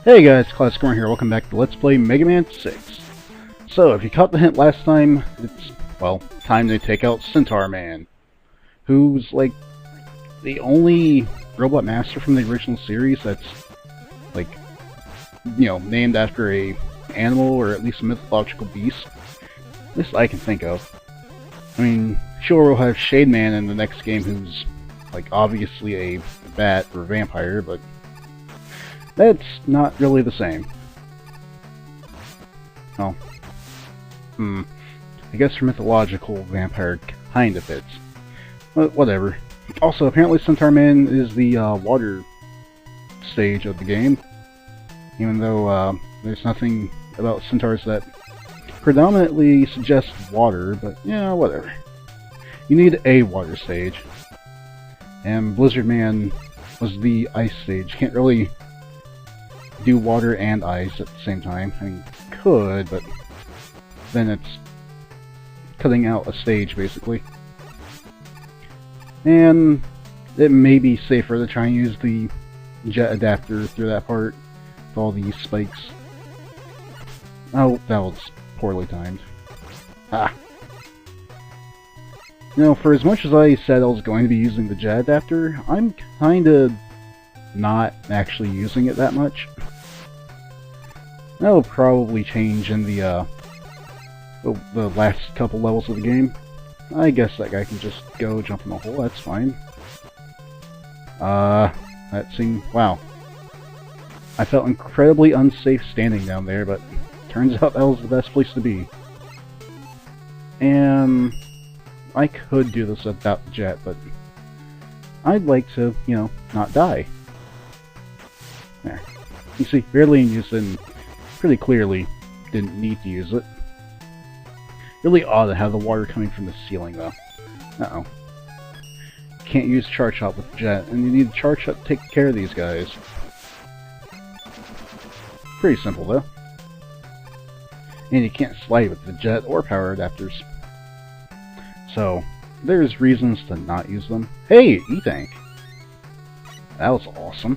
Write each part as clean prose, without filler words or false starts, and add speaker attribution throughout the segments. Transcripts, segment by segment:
Speaker 1: Hey guys, classichomer here, welcome back to Let's Play Mega Man 6. So, if you caught the hint last time, it's, well, time to take out Centaur Man, who's, like, the only robot master from the original series that's, like, you know, named after a animal or at least a mythological beast. At least I can think of. I mean, sure, we'll have Shade Man in the next game who's, like, obviously a bat or vampire, but that's not really the same. Oh. I guess for mythological, vampire kind of fits. But whatever. Also, apparently Centaur Man is the water stage of the game. Even though there's nothing about centaurs that predominantly suggests water, but yeah, whatever. You need a water stage. And Blizzard Man was the ice stage. Can't really do water and ice at the same time. I mean, could, but then it's cutting out a stage, basically. And it may be safer to try and use the jet adapter through that part with all these spikes. Oh, that was poorly timed. Ah. You know, for as much as I said I was going to be using the jet adapter, I'm kinda not actually using it that much. That'll probably change in the last couple levels of the game. I guess that guy can just go jump in the hole, that's fine. That seemed... wow. I felt incredibly unsafe standing down there, but turns out that was the best place to be. And I could do this without the jet, but I'd like to, you know, not die. There. You see, barely used it, and pretty clearly didn't need to use it. Really odd to have the water coming from the ceiling, though. Uh-oh. Can't use Charge Shot with the jet, and you need Charge Shot to take care of these guys. Pretty simple, though. And you can't slide with the jet or power adapters. So, there's reasons to not use them. Hey, E-Tank! That was awesome.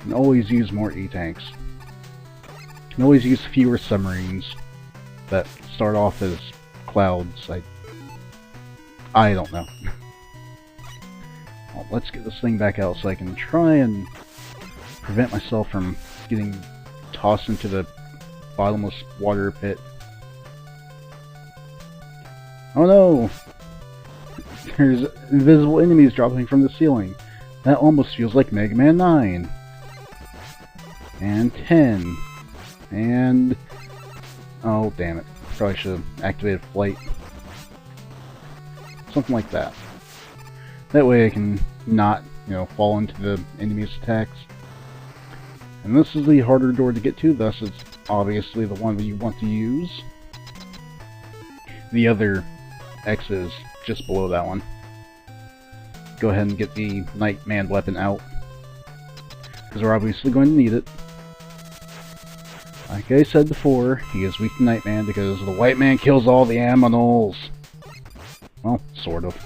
Speaker 1: Can always use more E-Tanks. Can always use fewer submarines that start off as clouds. I don't know. Well, let's get this thing back out so I can try and prevent myself from getting tossed into the bottomless water pit. Oh no! There's invisible enemies dropping from the ceiling. That almost feels like Mega Man 9. And 10. And... oh, damn it. Probably should have activated flight. Something like that. That way I can not, you know, fall into the enemy's attacks. And this is the harder door to get to, thus it's obviously the one that you want to use. The other X is just below that one. Go ahead and get the Nightman weapon out, because we're obviously going to need it. Like I said before, he is weak to Nightman because the white man kills all the aminals. Well, sort of.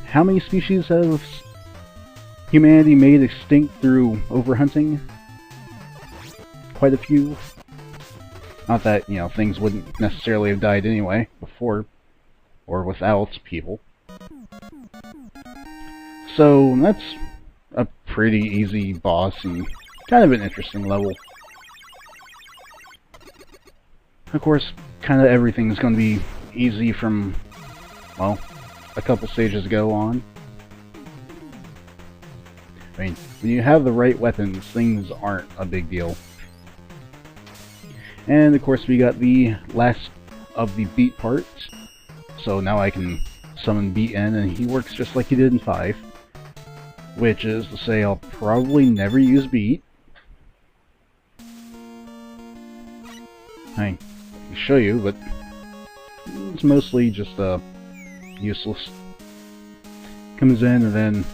Speaker 1: How many species have humanity made extinct through overhunting? Quite a few. Not that, you know, things wouldn't necessarily have died anyway, before or without people. So, that's a pretty easy boss and kind of an interesting level. Of course, kind of everything's going to be easy from, well, a couple stages ago on. I mean, when you have the right weapons, things aren't a big deal. And of course we got the last of the Beat parts, so now I can summon Beat in, and he works just like he did in 5. Which is to say I'll probably never use Beat. I can show you, but it's mostly just useless. Comes in and then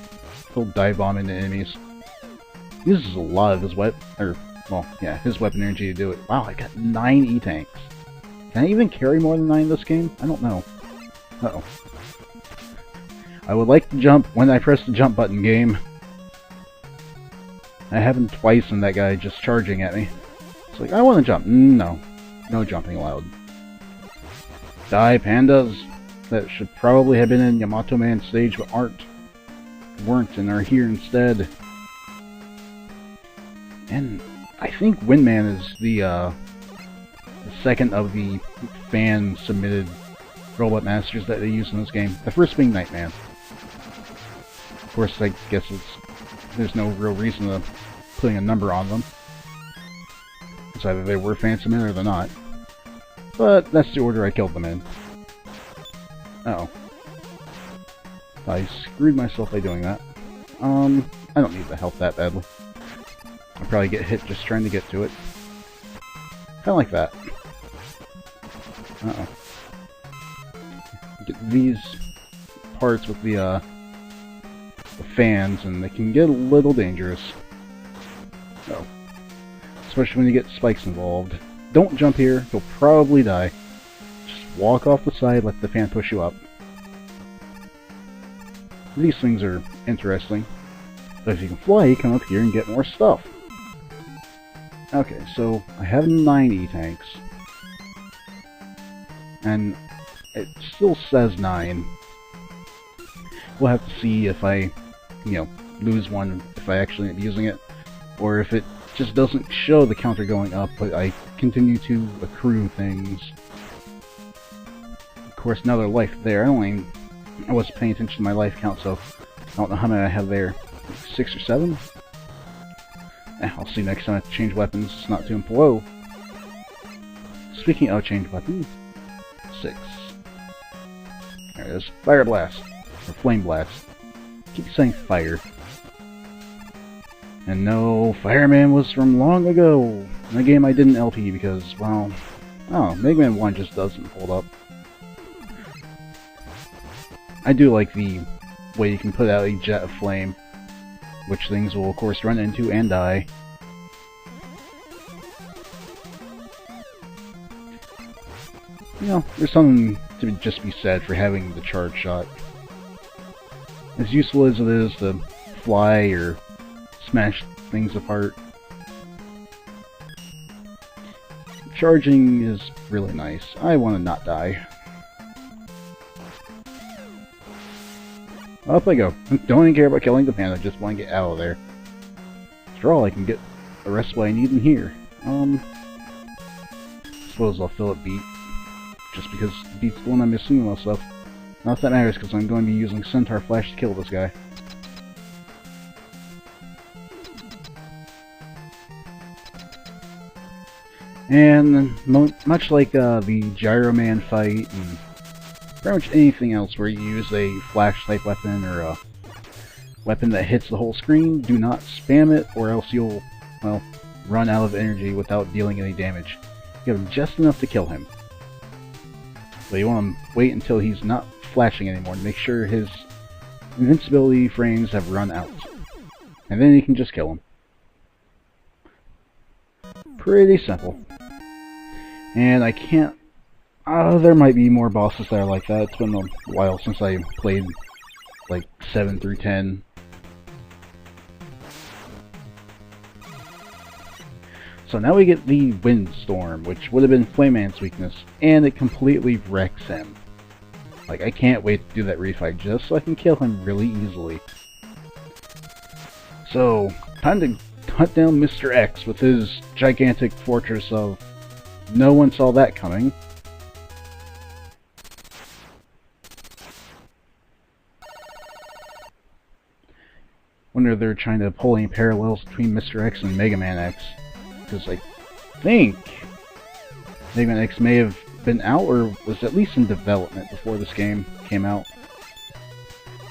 Speaker 1: he'll dive bomb into enemies. Uses a lot of his his weapon energy to do it. Wow, I got 9 E-Tanks. Can I even carry more than 9 in this game? I don't know. Uh-oh. I would like to jump when I press the jump button, game. That happened twice and that guy just charging at me. It's like, I want to jump. No. No jumping allowed. Die, pandas! That should probably have been in Yamato Man's stage, but weren't, and are here instead. And I think Windman is the second of the fan-submitted robot masters that they use in this game. The first being Nightman. Of course, I guess there's no real reason to putting a number on them. It's either they were fan-submitted or they're not. But that's the order I killed them in. Uh-oh. I screwed myself by doing that. I don't need the health that badly. I'll probably get hit just trying to get to it. Kinda like that. Uh-oh. Get these parts with the fans, and they can get a little dangerous. Oh. Especially when you get spikes involved. Don't jump here, you'll probably die. Just walk off the side, let the fan push you up. These things are interesting. But if you can fly, you come up here and get more stuff. Okay, so I have 9 E-tanks. And it still says 9. We'll have to see if I, lose one if I actually end up using it. Or if it just doesn't show the counter going up, but I continue to accrue things. Of course, another life there. I wasn't paying attention to my life count, so I don't know how many I have there. 6 or 7? I'll see next time I have to change weapons. It's not too important. Whoa! Speaking of change weapons, 6. There it is. Fire Blast. Or Flame Blast. Keep saying fire. And no, Fireman was from long ago. In a game I didn't LP because, well, Mega Man 1 just doesn't hold up. I do like the way you can put out a jet of flame, which things will of course run into and die. There's something to just be said for having the charge shot. As useful as it is to fly or smash things apart, charging is really nice. I want to not die. Up I go. Don't even care about killing the panda, just want to get out of there. After all, I can get the rest of what I need in here. Suppose I'll fill it beat. Just because beat's the one I'm missing the most of. Not that matters, because I'm going to be using Centaur Flash to kill this guy. And much like the Gyro Man fight, and pretty much anything else where you use a flash-type weapon or a weapon that hits the whole screen, do not spam it, or else you'll, well, run out of energy without dealing any damage. You have just enough to kill him. So you want to wait until he's not flashing anymore to make sure his invincibility frames have run out. And then you can just kill him. Pretty simple. And I can't... there might be more bosses that are like that. It's been a while since I played like 7 through 10. So now we get the Windstorm, which would have been Flameman's weakness, and it completely wrecks him. Like, I can't wait to do that refight just so I can kill him really easily. So, time to hunt down Mr. X with his gigantic fortress of no one saw that coming. Wonder if they're trying to pull any parallels between Mr. X and Mega Man X. Because I think Mega Man X may have been out, or was at least in development before this game came out.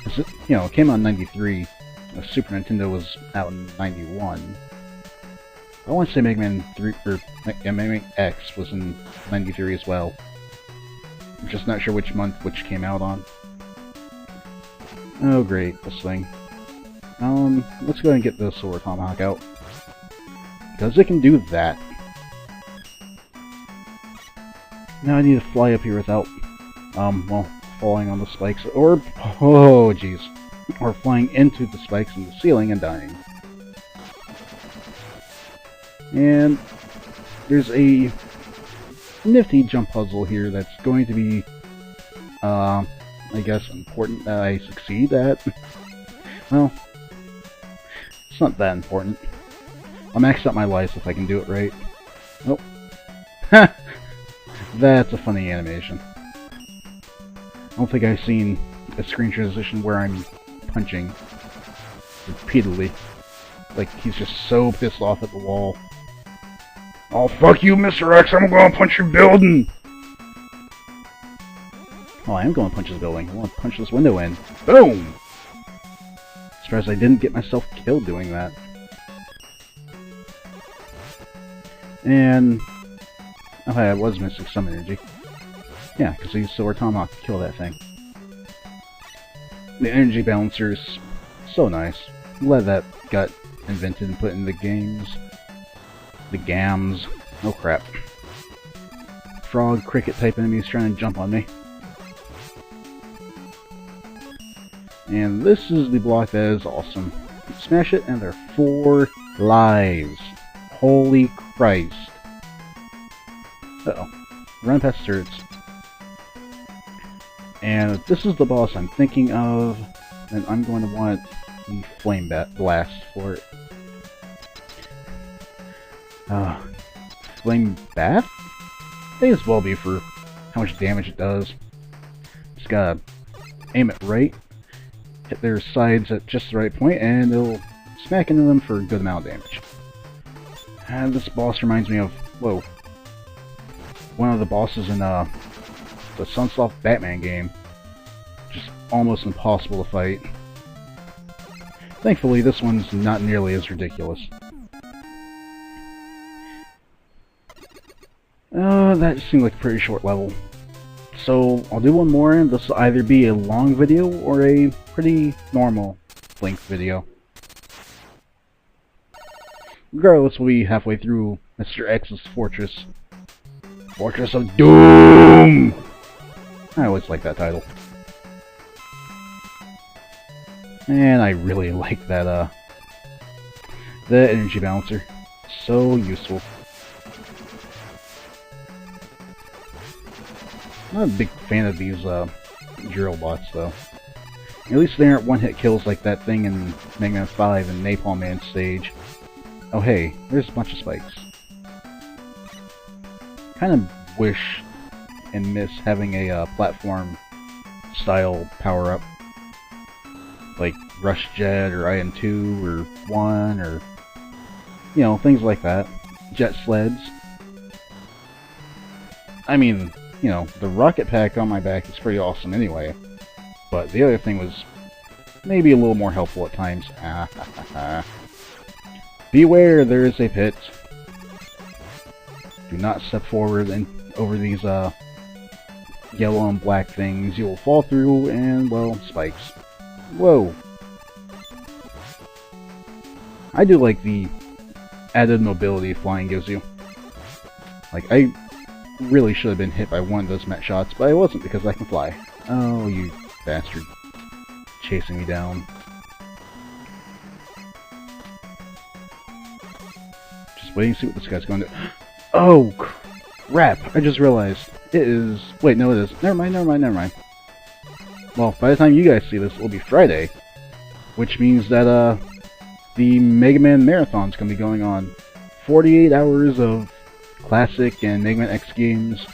Speaker 1: It, it came out in 93. Super Nintendo was out in 91. I want to say Mega Man 3, or Mega Man X was in 93 as well. I'm just not sure which month which came out on. Oh great, this thing. Let's go ahead and get the Solar Tomahawk out. Because it can do that. Now I need to fly up here without, well, falling on the spikes, or, oh jeez, or flying into the spikes in the ceiling and dying. And there's a nifty jump puzzle here that's going to be, I guess, important that I succeed at. Well, it's not that important. I'll max out my life if I can do it right. Oh. Ha! That's a funny animation. I don't think I've seen a screen transition where I'm punching repeatedly. Like, he's just so pissed off at the wall. Oh, fuck you, Mr. X! I'm gonna punch your building! Oh, I am gonna punch his building. I want to punch this window in. Boom! Surprised I didn't get myself killed doing that. And... oh, hey, I was missing some energy. Yeah, because I used Silver Tomahawk to kill that thing. The energy balancer is so nice. I'm glad that got invented and put in the games. The gams. Oh crap. Frog, cricket type enemies trying to jump on me. And this is the block that is awesome. You smash it and there are 4 lives. Holy Christ. Uh-oh. Run past turrets. And if this is the boss I'm thinking of, then I'm going to want the flame blast for it. Flame bath? May as well be for how much damage it does. Just gotta aim it right, hit their sides at just the right point, and it'll smack into them for a good amount of damage. And this boss reminds me of, whoa, one of the bosses in the Sunsoft Batman game. Just almost impossible to fight. Thankfully, this one's not nearly as ridiculous. That seemed like a pretty short level. So, I'll do one more, and this will either be a long video or a pretty normal length video. Regardless, we'll be halfway through Mr. X's fortress. Fortress of Doom! I always like that title. And I really like that, the energy balancer. So useful. Not a big fan of these, drill bots, though. At least they aren't one-hit kills like that thing in Mega Man 5 and Napalm Man stage. Oh hey, there's a bunch of spikes. Kind of wish and miss having a, platform-style power-up. Like Rush Jet, or IM2, or 1, or... you know, things like that. Jet sleds. I mean... you know, the rocket pack on my back is pretty awesome anyway, but the other thing was maybe a little more helpful at times. Beware, there is a pit. Do not step forward and over these yellow and black things. You will fall through and, well, spikes. Whoa. I do like the added mobility flying gives you. Like, I really should have been hit by one of those met shots, but I wasn't because I can fly. Oh, you bastard. Chasing me down. Just waiting to see what this guy's going to do. Oh, crap! I just realized. It is... wait, no it is. Never mind, never mind, never mind. Well, by the time you guys see this, it'll be Friday. Which means that, the Mega Man Marathon's gonna be going on. 48 hours of classic and Mega Man X games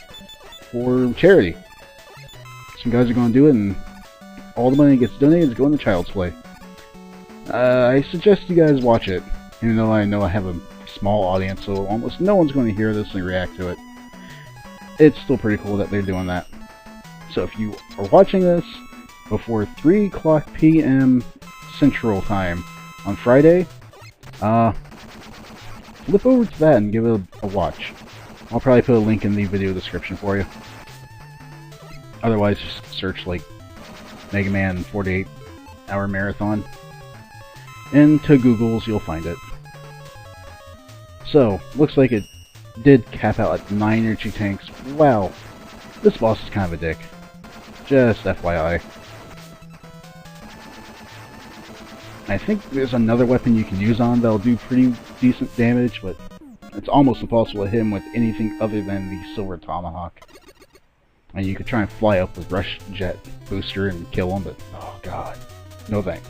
Speaker 1: for charity. Some guys are going to do it, and all the money that gets donated is going to Child's Play. I suggest you guys watch it, even though I know I have a small audience, so almost no one's going to hear this and react to it. It's still pretty cool that they're doing that. So if you are watching this before 3 o'clock p.m. Central Time on Friday, flip over to that and give it a watch. I'll probably put a link in the video description for you. Otherwise, just search, like, Mega Man 48-hour marathon. And to Google's, you'll find it. So, looks like it did cap out at 9 energy tanks. Wow. This boss is kind of a dick. Just FYI. I think there's another weapon you can use on that'll do pretty decent damage, but it's almost impossible to hit him with anything other than the Silver Tomahawk. And you could try and fly up with Rush Jet Booster and kill him, but oh god, no thanks.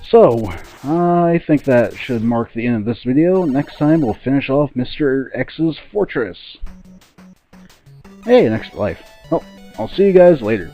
Speaker 1: So, I think that should mark the end of this video. Next time we'll finish off Mr. X's Fortress. Hey, next life. Oh, I'll see you guys later.